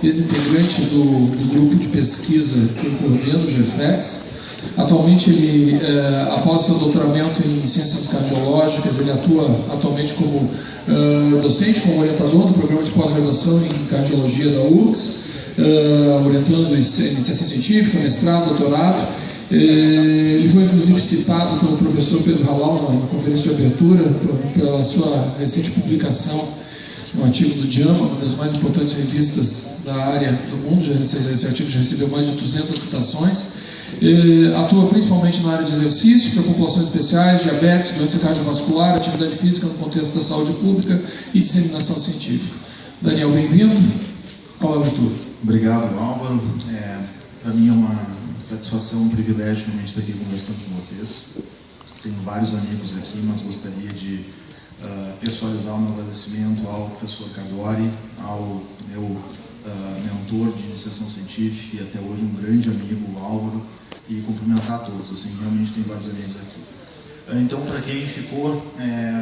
ex-integrante do grupo de pesquisa que eu coordeno, o GFEX. Atualmente, ele, após seu doutoramento em Ciências Cardiológicas, ele atua atualmente como docente, como orientador do programa de pós-graduação em Cardiologia da URGS, orientando iniciação científica, mestrado, doutorado. Ele foi, inclusive, citado pelo professor Pedro Halal na conferência de abertura, pela sua recente publicação no artigo do JAMA, uma das mais importantes revistas da área do mundo. Esse artigo já recebeu mais de 200 citações. Atua principalmente na área de exercício para populações especiais, diabetes, doença cardiovascular, atividade física no contexto da saúde pública e disseminação científica. Daniel, bem-vindo. Palavra tua. Obrigado, Álvaro. Para mim é uma satisfação, um privilégio realmente estar aqui conversando com vocês. Tenho vários amigos aqui, mas gostaria de pessoalizar o meu agradecimento ao professor Cadori, ao meu mentor de iniciação científica e até hoje um grande amigo, o Álvaro, e cumprimentar a todos. Assim, realmente tem vários amigos aqui. Então, para quem ficou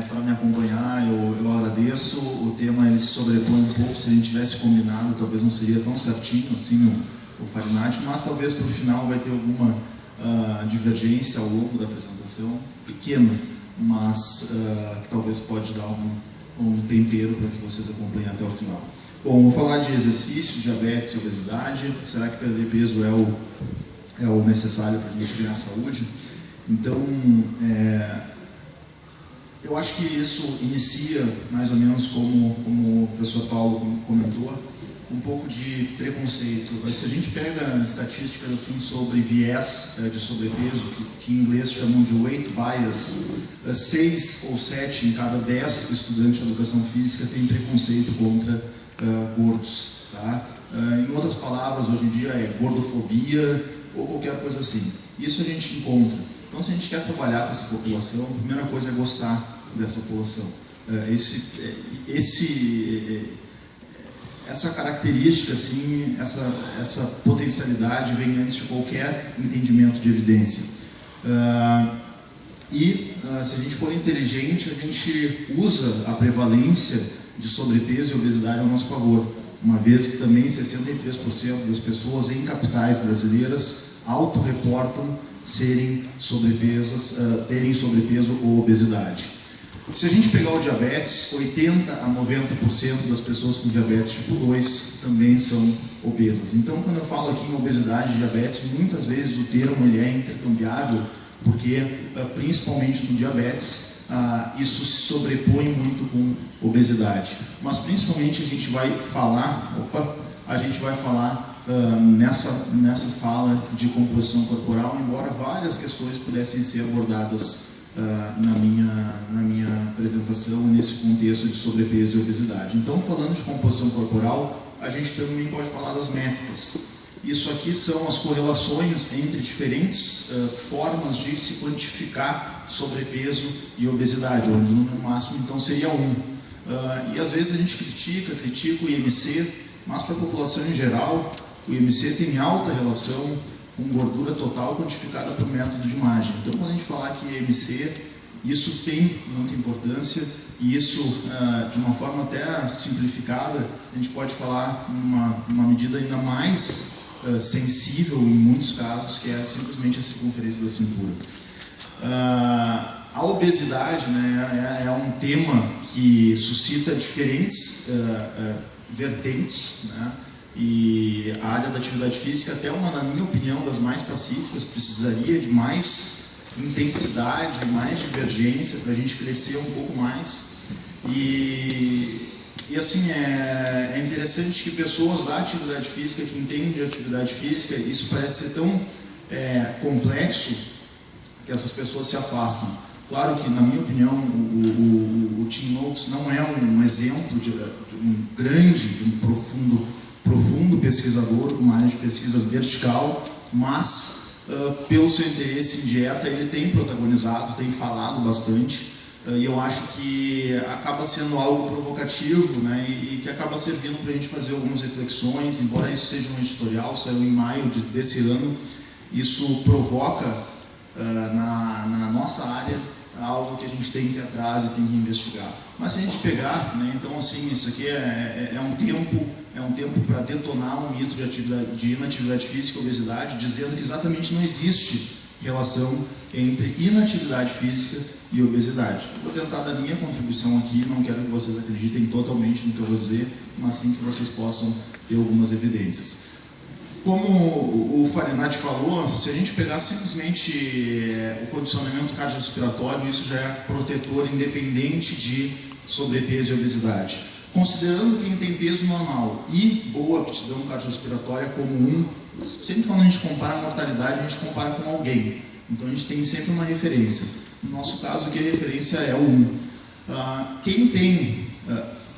para me acompanhar, eu agradeço. O tema ele se sobrepõe um pouco. Se a gente tivesse combinado, talvez não seria tão certinho assim o Farinati, mas talvez para o final vai ter alguma divergência ao longo da apresentação, pequena, mas que talvez pode dar um tempero para que vocês acompanhem até o final. Bom, vou falar de exercício, diabetes e obesidade. Será que perder peso é o necessário para a gente ganhar saúde? Então, eu acho que isso inicia, mais ou menos como o professor Paulo comentou, um pouco de preconceito. Se a gente pega estatísticas assim, sobre viés de sobrepeso, que em inglês chamam de weight bias, 6 ou 7 em cada 10 estudantes de educação física têm preconceito contra gordos. Tá? Em outras palavras, hoje em dia é gordofobia ou qualquer coisa assim. Isso a gente encontra. Então, se a gente quer trabalhar com essa população, a primeira coisa é gostar dessa população. Essa característica, assim, essa potencialidade vem antes de qualquer entendimento de evidência. Se a gente for inteligente, a gente usa a prevalência de sobrepeso e obesidade ao nosso favor, uma vez que também 63% das pessoas em capitais brasileiras autorreportam terem sobrepeso ou obesidade. Se a gente pegar o diabetes, 80 a 90% das pessoas com diabetes tipo 2 também são obesas. Então, quando eu falo aqui em obesidade e diabetes, muitas vezes o termo ele é intercambiável, porque principalmente no diabetes, isso se sobrepõe muito com obesidade. Mas principalmente a gente vai falar nessa fala de composição corporal, embora várias questões pudessem ser abordadas na minha apresentação nesse contexto de sobrepeso e obesidade. Então, falando de composição corporal, a gente também pode falar das métricas. Isso aqui são as correlações entre diferentes formas de se quantificar sobrepeso e obesidade, onde o número máximo então seria 1. E às vezes a gente critica o IMC, mas para a população em geral, o IMC tem alta relação com gordura total quantificada por método de imagem. Então, quando a gente falar que IMC, isso tem muita importância, e isso, de uma forma até simplificada, a gente pode falar numa medida ainda mais sensível, em muitos casos, que é simplesmente a circunferência da cintura. A obesidade, né, é um tema que suscita diferentes vertentes, né? E a área da atividade física, até na minha opinião, das mais pacíficas, precisaria de mais intensidade, mais divergência para a gente crescer um pouco mais. E assim, é interessante que pessoas da atividade física, que entendem de atividade física, isso parece ser tão complexo que essas pessoas se afastam. Claro que, na minha opinião, o Tim Noakes não é um exemplo de um profundo pesquisador, uma área de pesquisa vertical, mas pelo seu interesse em dieta ele tem protagonizado, tem falado bastante, e eu acho que acaba sendo algo provocativo, né, e que acaba servindo para a gente fazer algumas reflexões, embora isso seja um editorial, saiu em maio desse ano, isso provoca na nossa área algo que a gente tem que ir atrás e tem que investigar. Mas se a gente pegar, né, então assim, isso aqui é um tempo é um tempo para detonar o mito de inatividade física e obesidade, dizendo que exatamente não existe relação entre inatividade física e obesidade. Vou tentar dar minha contribuição aqui, não quero que vocês acreditem totalmente no que eu vou dizer, mas sim que vocês possam ter algumas evidências. Como o Fahrenheit falou, se a gente pegar simplesmente o condicionamento cardiorrespiratório, isso já é protetor independente de sobrepeso e obesidade. Considerando quem tem peso normal e boa aptidão cardiorrespiratória como sempre quando a gente compara a mortalidade, a gente compara com alguém. Então a gente tem sempre uma referência. No nosso caso aqui a referência é o 1. Quem tem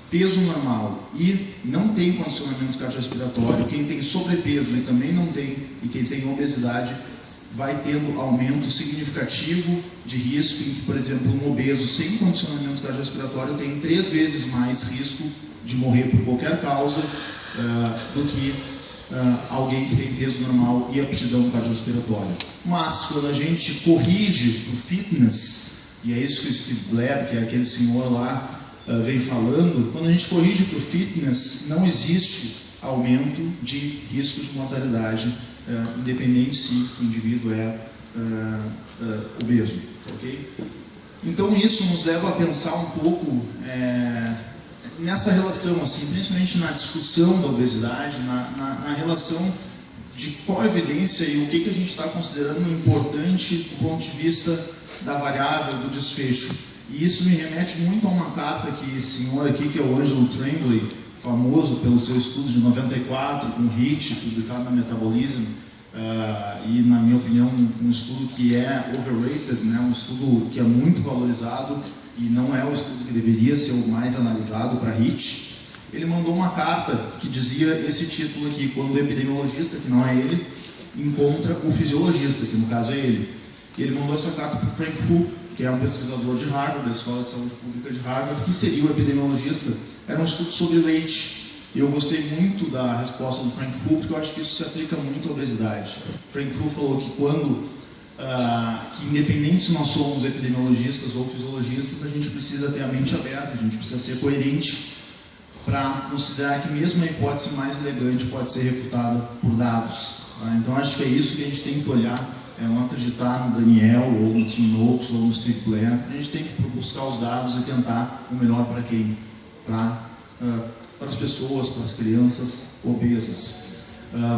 peso normal e não tem condicionamento cardiorrespiratório, quem tem sobrepeso e também não tem, e quem tem obesidade, vai tendo aumento significativo de risco, em que, por exemplo, um obeso sem condicionamento cardiorrespiratório tem 3 vezes mais risco de morrer por qualquer causa do que alguém que tem peso normal e aptidão cardiorrespiratória. Mas, quando a gente corrige para o fitness, e é isso que o Steve Blair, que é aquele senhor lá, vem falando, quando a gente corrige para o fitness, não existe aumento de risco de mortalidade, independente se o indivíduo é obeso, ok? Então isso nos leva a pensar um pouco nessa relação, assim, principalmente na discussão da obesidade, na relação de qual a evidência e o que a gente está considerando importante do ponto de vista da variável do desfecho. E isso me remete muito a uma carta que esse senhor aqui, que é o Angelo Tremblay, famoso pelo seu estudo de 94, com HIIT, publicado na Metabolism, e, na minha opinião, um estudo que é overrated, né? Um estudo que é muito valorizado e não é o estudo que deveria ser o mais analisado para HIIT. Ele mandou uma carta que dizia esse título aqui: quando o epidemiologista, que não é ele, encontra o fisiologista, que no caso é ele. E ele mandou essa carta para o Frank Hu, que é um pesquisador de Harvard, da Escola de Saúde Pública de Harvard, que seria o epidemiologista. Era um estudo sobre leite. E eu gostei muito da resposta do Frank Hu, porque eu acho que isso se aplica muito à obesidade. Frank Hu falou que que independente se nós somos epidemiologistas ou fisiologistas, a gente precisa ter a mente aberta, a gente precisa ser coerente para considerar que mesmo a hipótese mais elegante pode ser refutada por dados. Tá? Então acho que é isso que a gente tem que olhar, não acreditar no Daniel, ou no Tim Noakes, ou no Steve Blair. A gente tem que buscar os dados e tentar o melhor para quem? Para as pessoas, para as crianças obesas.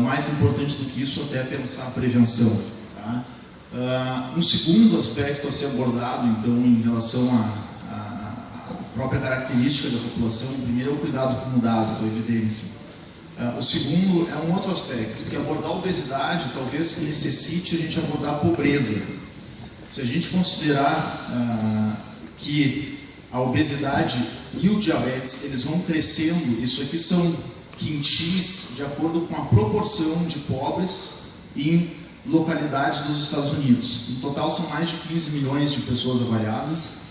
Mais importante do que isso, até pensar a prevenção. Tá? Um segundo aspecto a ser abordado, então, em relação à própria característica da população, o primeiro é o cuidado com o dado, com a evidência. O segundo é um outro aspecto, que abordar a obesidade talvez necessite a gente abordar a pobreza. Se a gente considerar que a obesidade e o diabetes, eles vão crescendo, isso aqui são quintis de acordo com a proporção de pobres em localidades dos Estados Unidos. No total são mais de 15 milhões de pessoas avaliadas,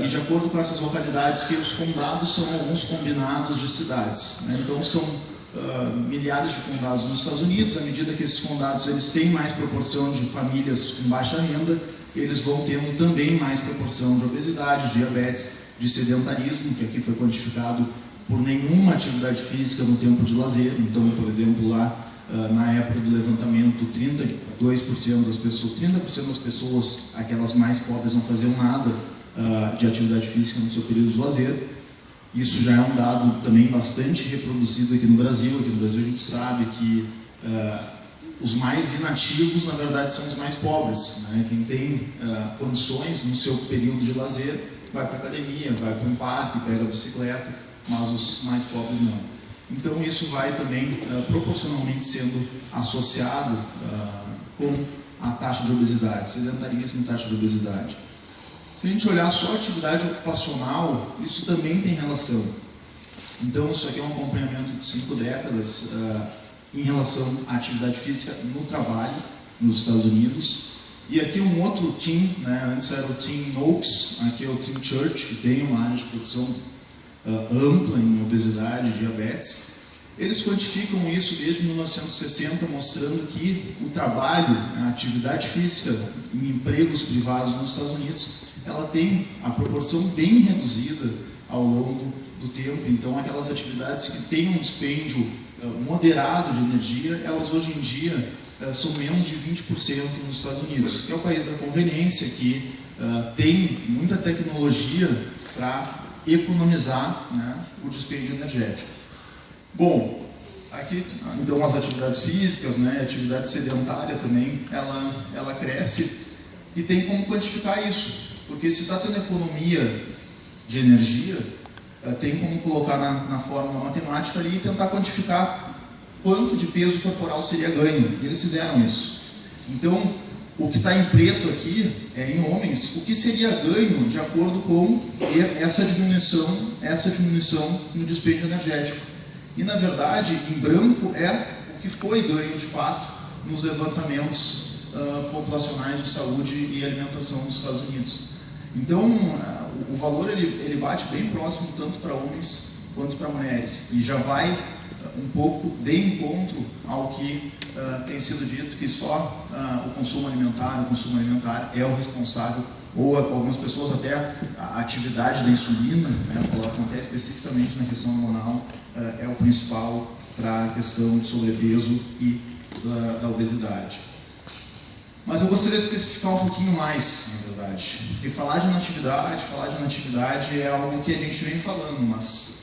e de acordo com essas localidades, que os condados são alguns combinados de cidades, né? Então são milhares de condados nos Estados Unidos. À medida que esses condados eles têm mais proporção de famílias com baixa renda, eles vão tendo também mais proporção de obesidade, de diabetes, de sedentarismo, que aqui foi quantificado por nenhuma atividade física no tempo de lazer. Então, por exemplo, lá na época do levantamento, 32% das pessoas, 30% das pessoas, aquelas mais pobres, não faziam nada de atividade física no seu período de lazer. Isso já é um dado também bastante reproduzido aqui no Brasil. Aqui no Brasil a gente sabe que os mais inativos, na verdade, são os mais pobres, né? Quem tem condições no seu período de lazer vai para a academia, vai para um parque, pega a bicicleta, mas os mais pobres não. Então isso vai também proporcionalmente sendo associado com a taxa de obesidade, sedentarismo e taxa de obesidade. Se a gente olhar só a atividade ocupacional, isso também tem relação. Então isso aqui é um acompanhamento de 5 décadas em relação à atividade física no trabalho nos Estados Unidos. E aqui um outro team, né? Antes era o Tim Noakes, aqui é o Tim Church, que tem uma área de produção ampla em obesidade e diabetes. Eles quantificam isso desde 1960, mostrando que o trabalho, a atividade física em empregos privados nos Estados Unidos, ela tem a proporção bem reduzida ao longo do tempo. Então, aquelas atividades que têm um dispêndio moderado de energia, elas hoje em dia são menos de 20% nos Estados Unidos, que é o país da conveniência, que tem muita tecnologia para economizar, né, o dispêndio energético. Bom, aqui, então, as atividades físicas, né, a atividade sedentária também, ela cresce e tem como quantificar isso, porque se está tendo economia de energia, tem como colocar na fórmula matemática ali e tentar quantificar quanto de peso corporal seria ganho. E eles fizeram isso. Então, o que está em preto aqui, em homens, o que seria ganho de acordo com essa diminuição no dispêndio energético. E, na verdade, em branco é o que foi ganho de fato nos levantamentos populacionais de saúde e alimentação dos Estados Unidos. Então, o valor ele bate bem próximo tanto para homens quanto para mulheres, e já vai um pouco de encontro ao que tem sido dito, que só o consumo alimentar é o responsável, ou algumas pessoas até a atividade da insulina, né, colocam até especificamente na questão hormonal, é o principal para a questão de sobrepeso e da obesidade. Mas eu gostaria de especificar um pouquinho mais, na verdade, porque falar de natividade é algo que a gente vem falando, mas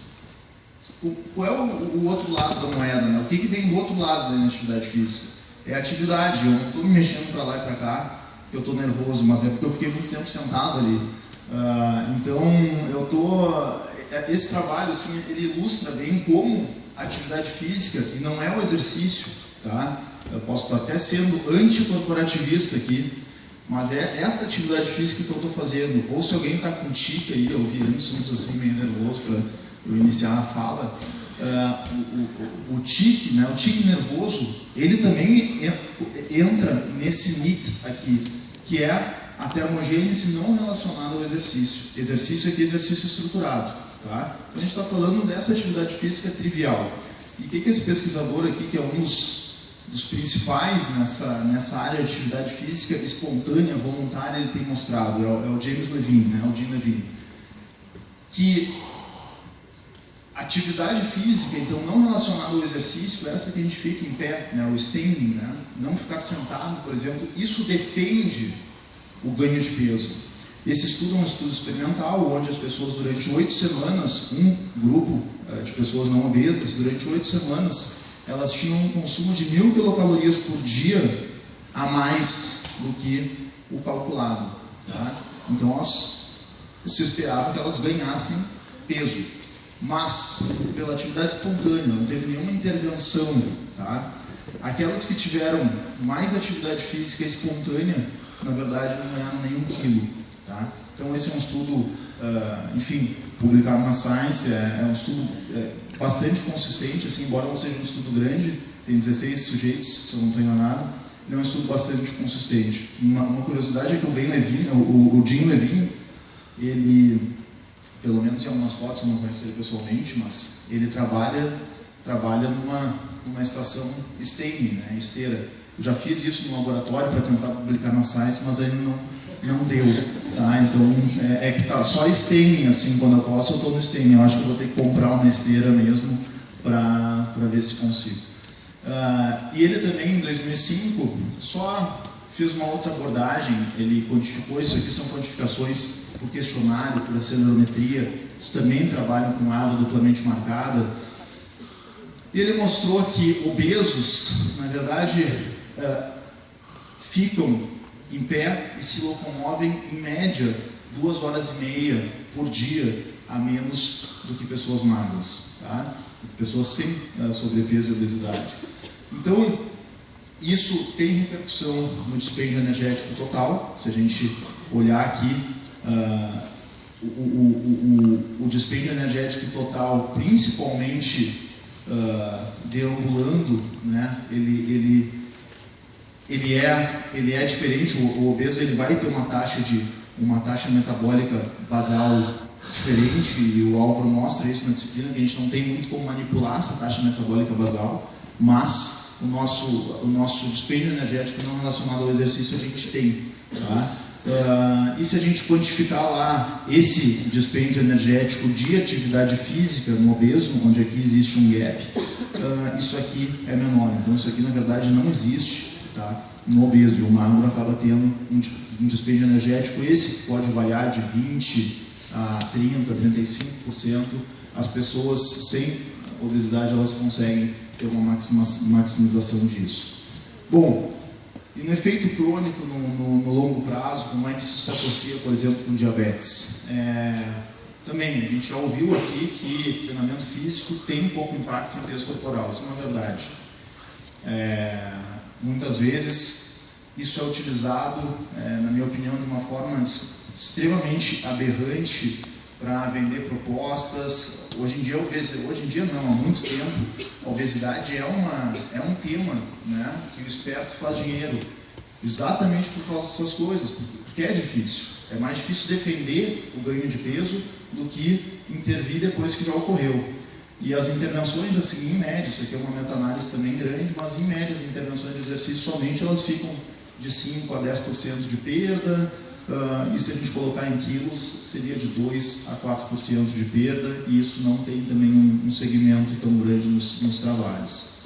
qual é o outro lado da moeda, né? O que vem do outro lado da inatividade física? É a atividade. Eu não estou me mexendo para lá e para cá, porque eu estou nervoso, mas é porque eu fiquei muito tempo sentado ali. Então, esse trabalho, assim, ele ilustra bem como a atividade física, e não é o exercício, tá? Eu posso estar até sendo anticorporativista aqui, mas é essa atividade física que eu estou fazendo. Ou se alguém está com tique aí, eu vi antes assim, meio nervoso para eu iniciar a fala, o tique, né, o tique nervoso, ele também entra nesse NEAT aqui, que é a termogênese não relacionada ao exercício. Exercício aqui é exercício estruturado. Tá? Então a gente está falando dessa atividade física trivial. E o que esse pesquisador aqui, que é um dos principais nessa área de atividade física espontânea, voluntária, ele tem mostrado, é o James Levine, né, o Jim Levine, que atividade física, então, não relacionada ao exercício, essa que a gente fica em pé, né, o standing, né, não ficar sentado, por exemplo, isso defende o ganho de peso. Esse estudo é um estudo experimental, onde as pessoas, durante 8 semanas, um grupo de pessoas não obesas, durante 8 semanas, elas tinham um consumo de 1000 quilocalorias por dia a mais do que o calculado. Tá? Então, se esperava que elas ganhassem peso. Mas, pela atividade espontânea, não teve nenhuma intervenção. Tá? Aquelas que tiveram mais atividade física espontânea, na verdade, não ganharam nenhum quilo. Tá? Então, esse é um estudo, enfim, publicado na Science, é um estudo bastante consistente, assim, embora não seja um estudo grande, tem 16 sujeitos, se eu não estou enganado, ele é um estudo bastante consistente. Uma curiosidade é que o Jim Levine, ele, pelo menos em algumas fotos, eu não conheço ele pessoalmente, mas ele trabalha numa estação standing, né, esteira. Eu já fiz isso no laboratório para tentar publicar na Science, mas ainda não deu. Tá? Então, que tá só standing, assim, quando eu posso, eu estou no standing. Eu acho que eu vou ter que comprar uma esteira mesmo para ver se consigo. E ele também, em 2005, só fez uma outra abordagem. Ele quantificou, isso aqui são quantificações por questionário, por acelerometria. Eles também trabalham com área duplamente marcada. E ele mostrou que obesos, na verdade, ficam em pé e se locomovem em média 2 horas e meia por dia a menos do que pessoas magras, tá? Pessoas sem sobrepeso e obesidade. Então, isso tem repercussão no dispêndio energético total. Se a gente olhar aqui, o dispêndio energético total, principalmente deambulando, né, ele é diferente. O obeso ele vai ter uma taxa metabólica basal diferente, e o Álvaro mostra isso na disciplina, que a gente não tem muito como manipular essa taxa metabólica basal, mas o nosso dispêndio energético não relacionado ao exercício a gente tem. Tá? E se a gente quantificar lá esse dispêndio energético de atividade física no obeso, onde aqui existe um gap, isso aqui é menor. Então isso aqui na verdade não existe, tá, no obeso, e o magro acaba tendo um dispêndio energético. Esse pode variar de 20 a 30, 35%. As pessoas sem obesidade elas conseguem ter uma maximização disso. Bom, e no efeito crônico no longo prazo, como é que isso se associa, por exemplo, com diabetes? Também, a gente já ouviu aqui que treinamento físico tem um pouco impacto no peso corporal, isso é uma verdade. Muitas vezes isso é utilizado, na minha opinião, de uma forma extremamente aberrante para vender propostas. Hoje em dia não, há muito tempo, a obesidade é um tema, né, que o esperto faz dinheiro, exatamente por causa dessas coisas, porque é difícil. É mais difícil defender o ganho de peso do que intervir depois que já ocorreu. E as intervenções, assim, em média, isso aqui é uma meta-análise também grande, mas em média as intervenções de exercício somente elas ficam de 5 a 10% de perda, e se a gente colocar em quilos, seria de 2 a 4% de perda, e isso não tem também um segmento tão grande nos trabalhos.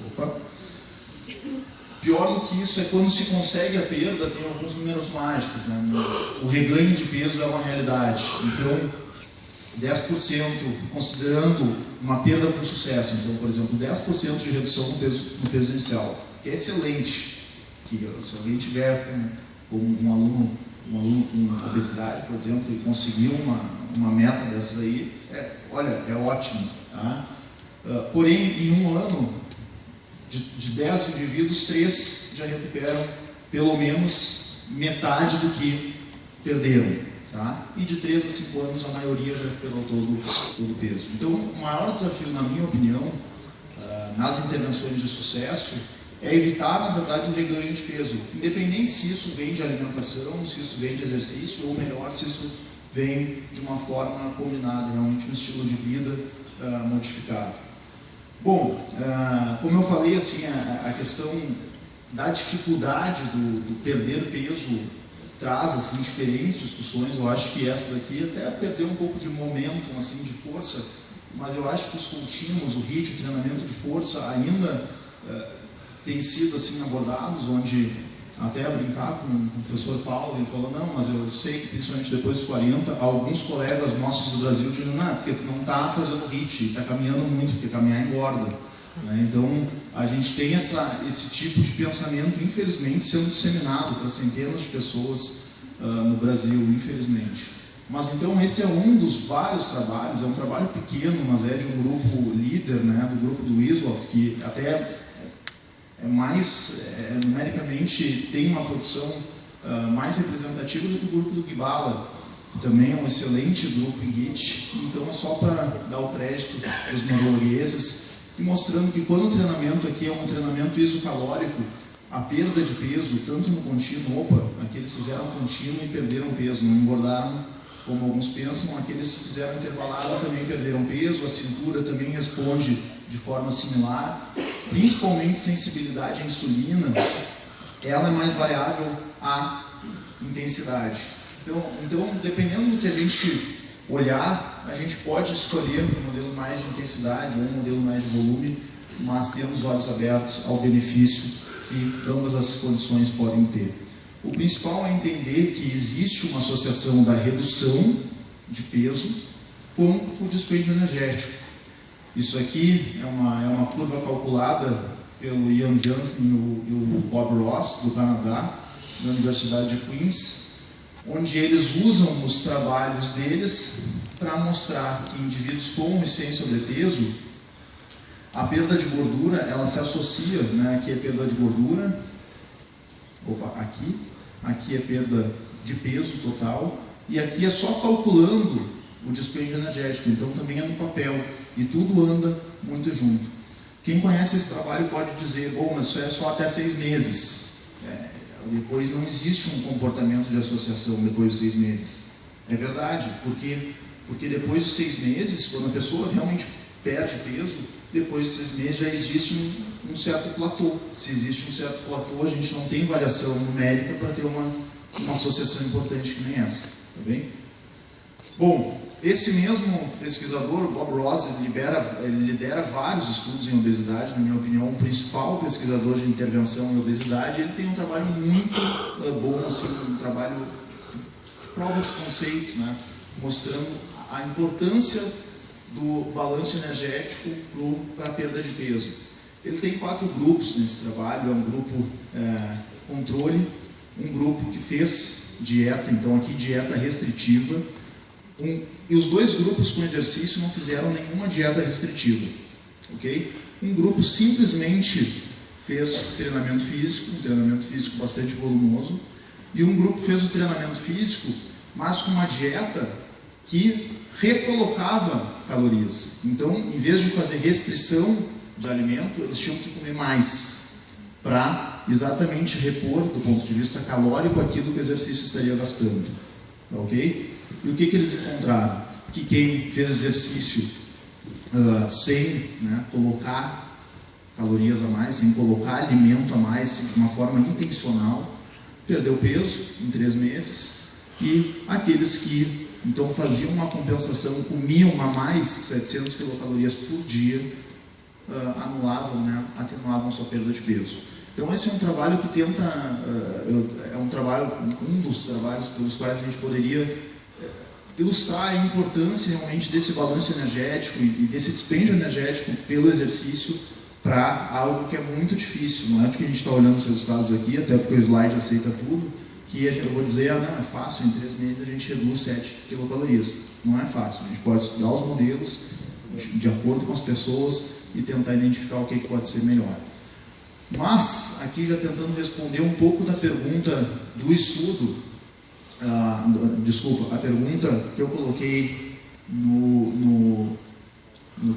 Pior do que isso é quando se consegue a perda, tem alguns números mágicos, né? O reganho de peso é uma realidade. Então, 10%, considerando uma perda com sucesso, então, por exemplo, 10% de redução no peso inicial, que é excelente. Que, se alguém tiver com um aluno com obesidade, por exemplo, e conseguir uma meta dessas aí, olha, é ótimo. Tá? Porém, em um ano, de 10 indivíduos, 3 já recuperam pelo menos metade do que perderam. Tá? E de 3 a 5 anos, a maioria já recuperou todo o peso. Então, o maior desafio, na minha opinião, nas intervenções de sucesso, é evitar, na verdade, o reganho de peso. Independente se isso vem de alimentação, se isso vem de exercício, ou melhor, se isso vem de uma forma combinada, realmente um estilo de vida modificado. Bom, como eu falei, assim, a questão da dificuldade do perder peso traz, assim, diferentes discussões. Eu acho que essa daqui até perdeu um pouco de momentum, assim, de força, mas eu acho que os contínuos, o HIIT, o treinamento de força ainda têm sido, assim, abordados, onde até a brincar com o professor Paulo, ele falou, não, mas eu sei que principalmente depois dos 40, alguns colegas nossos do Brasil dizem, não, porque tu não está fazendo HIIT, está caminhando muito, porque caminhar engorda. Né? Então, a gente tem esse tipo de pensamento, infelizmente, sendo disseminado para centenas de pessoas no Brasil, infelizmente. Mas então, esse é um dos vários trabalhos, é um trabalho pequeno, mas é de um grupo líder, né, do grupo do Wiesloff, que até numericamente tem uma produção mais representativa do que o grupo do Gibala, que também é um excelente grupo em HIIT. Então é só para dar o crédito para os noruegueses e mostrando que quando o treinamento aqui é um treinamento isocalórico, a perda de peso, tanto no contínuo, aqui eles fizeram contínuo e perderam peso, não engordaram como alguns pensam, aqueles que fizeram intervalado também perderam peso, a cintura também responde de forma similar, principalmente sensibilidade à insulina, ela é mais variável à intensidade. Então, dependendo do que a gente olhar, a gente pode escolher um modelo mais de intensidade ou um modelo mais de volume, mas tendo os olhos abertos ao benefício que ambas as condições podem ter. O principal é entender que existe uma associação da redução de peso com o dispêndio energético. Isso aqui é uma curva calculada pelo Ian Jansen e o Bob Ross, do Canadá, da Universidade de Queens, onde eles usam os trabalhos deles para mostrar que indivíduos com e sem sobrepeso, a perda de gordura, ela se associa, né, aqui é perda de gordura, aqui é perda de peso total, e aqui é só calculando o dispêndio energético, então também é no papel, e tudo anda muito junto. Quem conhece esse trabalho pode dizer, bom, mas isso é só até 6 meses, depois não existe um comportamento de associação depois de 6 meses. É verdade, porque depois de 6 meses, quando a pessoa realmente perde peso, depois de 6 meses já existe um certo platô. Se existe um certo platô, a gente não tem variação numérica para ter uma uma associação importante que nem essa, tá bem? Bom, esse mesmo pesquisador, Bob Ross, ele lidera vários estudos em obesidade, na minha opinião, o principal pesquisador de intervenção em obesidade. Ele tem um trabalho muito bom, assim, um trabalho de prova de conceito, né, mostrando a importância do balanço energético para a perda de peso. Ele tem 4 grupos nesse trabalho, é um grupo controle, um grupo que fez dieta, então aqui dieta restritiva, e os 2 grupos com exercício não fizeram nenhuma dieta restritiva, ok? Um grupo simplesmente fez treinamento físico, um treinamento físico bastante volumoso, e um grupo fez o treinamento físico, mas com uma dieta que recolocava calorias. Então, em vez de fazer restrição de alimento, eles tinham que comer mais para exatamente repor, do ponto de vista calórico, aquilo que o exercício estaria gastando, ok? E o que eles encontraram? Que quem fez exercício sem, né, colocar calorias a mais, sem colocar alimento a mais, de uma forma intencional, perdeu peso em 3 meses, e aqueles que então faziam uma compensação, comiam a mais 700 quilocalorias por dia, anulavam, né, atenuavam sua perda de peso. Então esse é um trabalho que tenta, um dos trabalhos pelos quais a gente poderia ilustrar a importância realmente desse balanço energético e desse dispêndio energético pelo exercício para algo que é muito difícil. Não é porque a gente está olhando os resultados aqui, até porque o slide aceita tudo, que eu vou dizer, não, é fácil, em 3 meses a gente reduz 7 quilocalorias. Não é fácil, a gente pode estudar os modelos de acordo com as pessoas e tentar identificar o que pode ser melhor. Mas, aqui já tentando responder um pouco da pergunta do estudo, a pergunta que eu coloquei no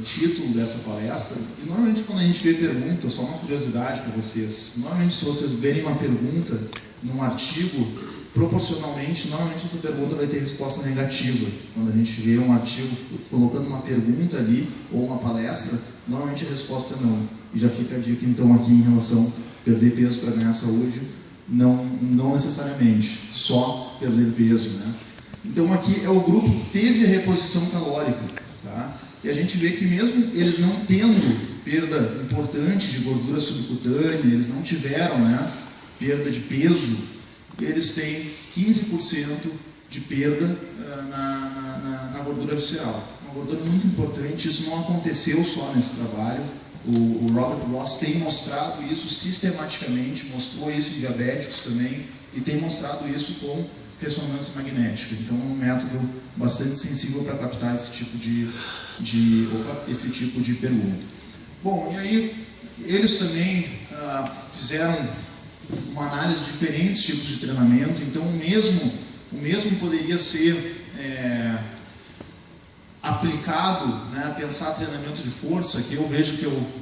título dessa palestra, e normalmente quando a gente vê pergunta, só uma curiosidade para vocês, normalmente se vocês verem uma pergunta num artigo, proporcionalmente, normalmente essa pergunta vai ter resposta negativa. Quando a gente vê um artigo colocando uma pergunta ali, ou uma palestra, normalmente a resposta é não. E já fica a dica então aqui em relação a perder peso para ganhar saúde, não necessariamente, só perder peso, né? Então aqui é o grupo que teve a reposição calórica, tá? E a gente vê que mesmo eles não tendo perda importante de gordura subcutânea, eles não tiveram, né, perda de peso, eles têm 15% de perda na gordura visceral. Uma gordura muito importante, isso não aconteceu só nesse trabalho. O Robert Ross tem mostrado isso sistematicamente, mostrou isso em diabéticos também, e tem mostrado isso com ressonância magnética. Então é um método bastante sensível para captar esse tipo de pergunta. Bom, e aí eles também fizeram uma análise de diferentes tipos de treinamento. Então o mesmo poderia ser aplicado, né, a pensar treinamento de força, que eu vejo que eu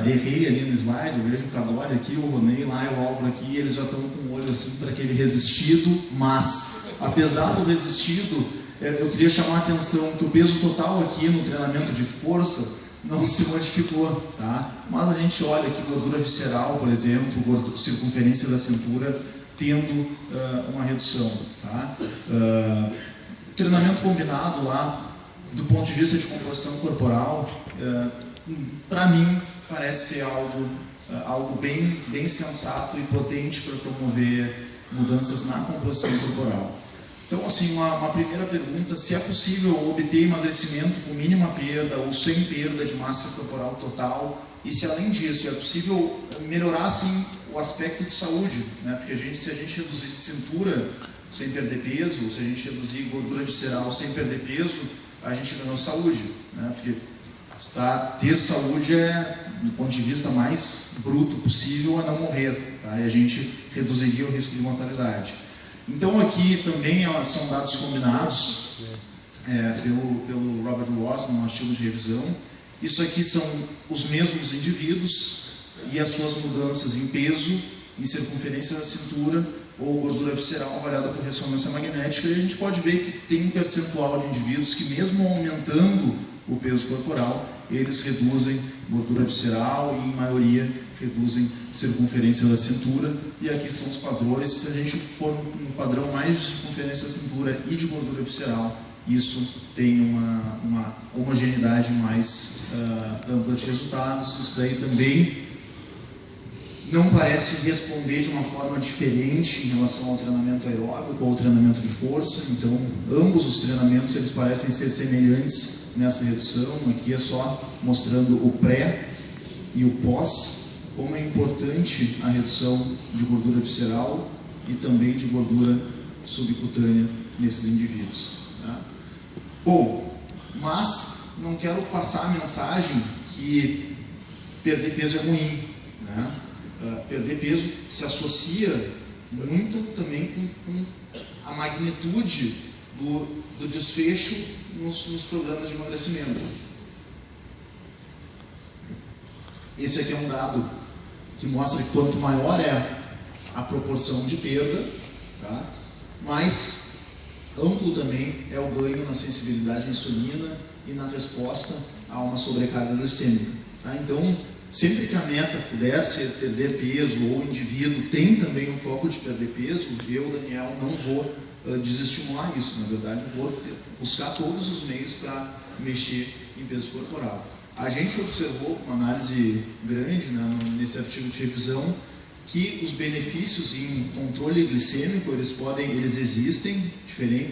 errei ali no slide, eu vejo o Cadore aqui, o Ronei lá e o Álvaro aqui, eles já estão com o olho assim para aquele resistido, mas apesar do resistido, eu queria chamar a atenção que o peso total aqui no treinamento de força não se modificou, tá? Mas a gente olha aqui gordura visceral, por exemplo, circunferência da cintura tendo uma redução, tá? Treinamento combinado lá, do ponto de vista de composição corporal, para mim parece ser algo bem sensato e potente para promover mudanças na composição corporal. Então, assim, uma primeira pergunta: se é possível obter emagrecimento com mínima perda ou sem perda de massa corporal total, e se além disso é possível melhorar, assim, o aspecto de saúde, né? Porque se a gente reduzir cintura sem perder peso, ou se a gente reduzir gordura visceral sem perder peso, a gente ganhou saúde, né? Porque ter saúde é, do ponto de vista mais bruto possível, a não morrer, tá? E a gente reduziria o risco de mortalidade. Então aqui também são dados combinados pelo Robert Ross, num artigo de revisão. Isso aqui são os mesmos indivíduos e as suas mudanças em peso, em circunferência da cintura ou gordura visceral avaliada por ressonância magnética, e a gente pode ver que tem um percentual de indivíduos que, mesmo aumentando o peso corporal, eles reduzem gordura visceral e, em maioria, reduzem circunferência da cintura. E aqui são os padrões. Se a gente for no padrão mais de circunferência da cintura e de gordura visceral, isso tem uma homogeneidade mais ampla de resultados. Isso daí também não parece responder de uma forma diferente em relação ao treinamento aeróbico ou ao treinamento de força. Então, ambos os treinamentos eles parecem ser semelhantes nessa redução. Aqui é só mostrando o pré e o pós, como é importante a redução de gordura visceral e também de gordura subcutânea nesses indivíduos. Tá? Bom, mas não quero passar a mensagem que perder peso é ruim, né? Perder peso se associa muito também com a magnitude do desfecho nos programas de emagrecimento. Esse aqui é um dado que mostra que quanto maior é a proporção de perda, tá, mais amplo também é o ganho na sensibilidade à insulina e na resposta a uma sobrecarga glicêmica. Tá? Então, sempre que a meta puder ser perder peso, ou o indivíduo tem também um foco de perder peso, eu, Daniel, não vou desestimular isso. Na verdade, eu vou buscar todos os meios para mexer em peso corporal. A gente observou, uma análise grande, né, nesse artigo de revisão, que os benefícios em controle glicêmico, eles existem,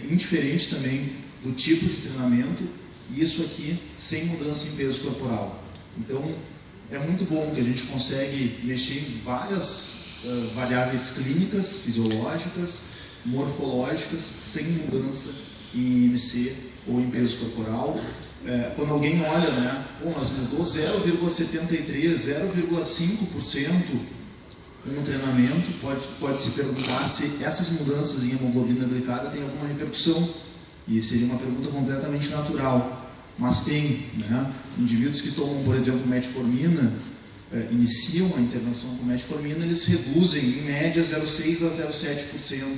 indiferente também do tipo de treinamento, e isso aqui sem mudança em peso corporal. Então, é muito bom que a gente consegue mexer em várias variáveis clínicas, fisiológicas, morfológicas, sem mudança em IMC ou em peso corporal. Quando alguém olha, né, pô, mas mudou 0,73%, 0,5% com o treinamento, pode se perguntar se essas mudanças em hemoglobina glicada têm alguma repercussão. E seria uma pergunta completamente natural. Mas tem, né, indivíduos que tomam, por exemplo, metformina, iniciam a intervenção com metformina, eles reduzem em média 0,6% a 0,7%,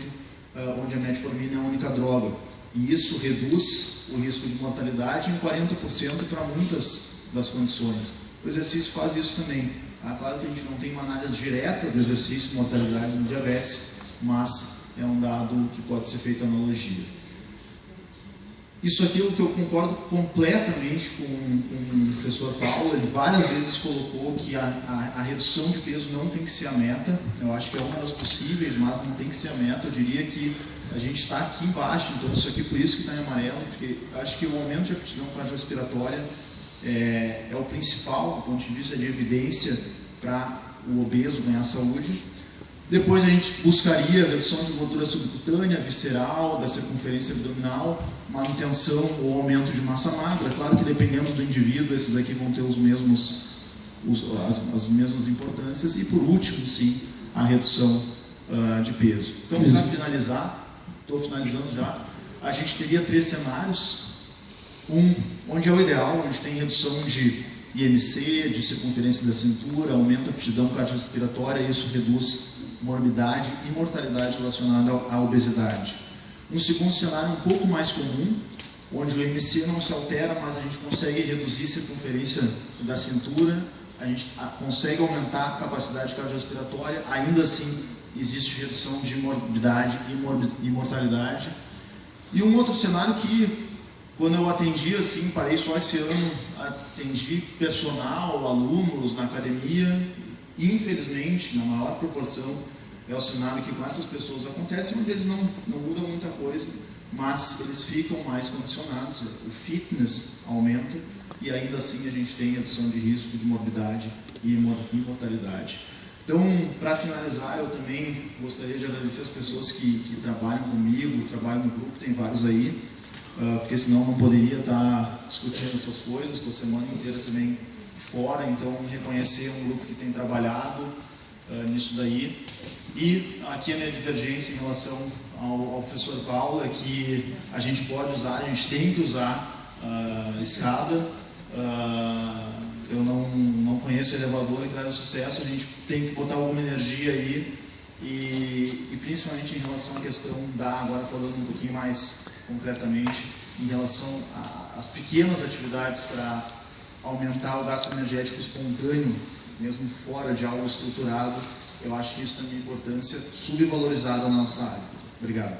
onde a metformina é a única droga. E isso reduz o risco de mortalidade em 40% para muitas das condições. O exercício faz isso também. Claro que a gente não tem uma análise direta do exercício e mortalidade no diabetes, mas é um dado que pode ser feita analogia. Isso aqui é o que eu concordo completamente com o professor Paulo. Ele várias vezes colocou que a redução de peso não tem que ser a meta. Eu acho que é uma das possíveis, mas não tem que ser a meta. Eu diria que a gente está aqui embaixo, então isso aqui por isso que está em amarelo, porque acho que o aumento de aptidão cardiorrespiratória é o principal do ponto de vista de evidência para o obeso ganhar saúde. Depois a gente buscaria a redução de gordura subcutânea, visceral, da circunferência abdominal, manutenção ou aumento de massa magra. Claro que dependendo do indivíduo, esses aqui vão ter as mesmas importâncias. E por último, sim, a redução de peso. Então, para finalizar, estou finalizando já, a gente teria 3 cenários. Onde é o ideal, onde tem redução de IMC, de circunferência da cintura, aumenta a aptidão cardiorrespiratória, e isso reduz morbidade e mortalidade relacionada à obesidade. Um segundo cenário um pouco mais comum, onde o IMC não se altera, mas a gente consegue reduzir a circunferência da cintura, a gente consegue aumentar a capacidade cardiorrespiratória, ainda assim existe redução de morbidade e mortalidade. E um outro cenário que, quando eu atendi, assim, parei só esse ano, atendi personal, alunos na academia, infelizmente, na maior proporção, é o cenário que com essas pessoas acontece, onde eles não mudam muita coisa, mas eles ficam mais condicionados, o fitness aumenta, e ainda assim a gente tem redução de risco de morbidade e mortalidade. Então, para finalizar, eu também gostaria de agradecer as pessoas que trabalham comigo, trabalham no grupo, tem vários aí, porque senão eu não poderia estar discutindo essas coisas, estou a semana inteira também fora, então reconhecer um grupo que tem trabalhado nisso daí. E aqui a minha divergência em relação ao professor Paulo é que a gente pode usar, a gente tem que usar escada. Eu não conheço elevador que traz sucesso, a gente tem que botar alguma energia aí, e principalmente em relação à questão agora falando um pouquinho mais concretamente, em relação às pequenas atividades para aumentar o gasto energético espontâneo, mesmo fora de algo estruturado. Eu acho que isso tem uma importância subvalorizada na nossa área. Obrigado.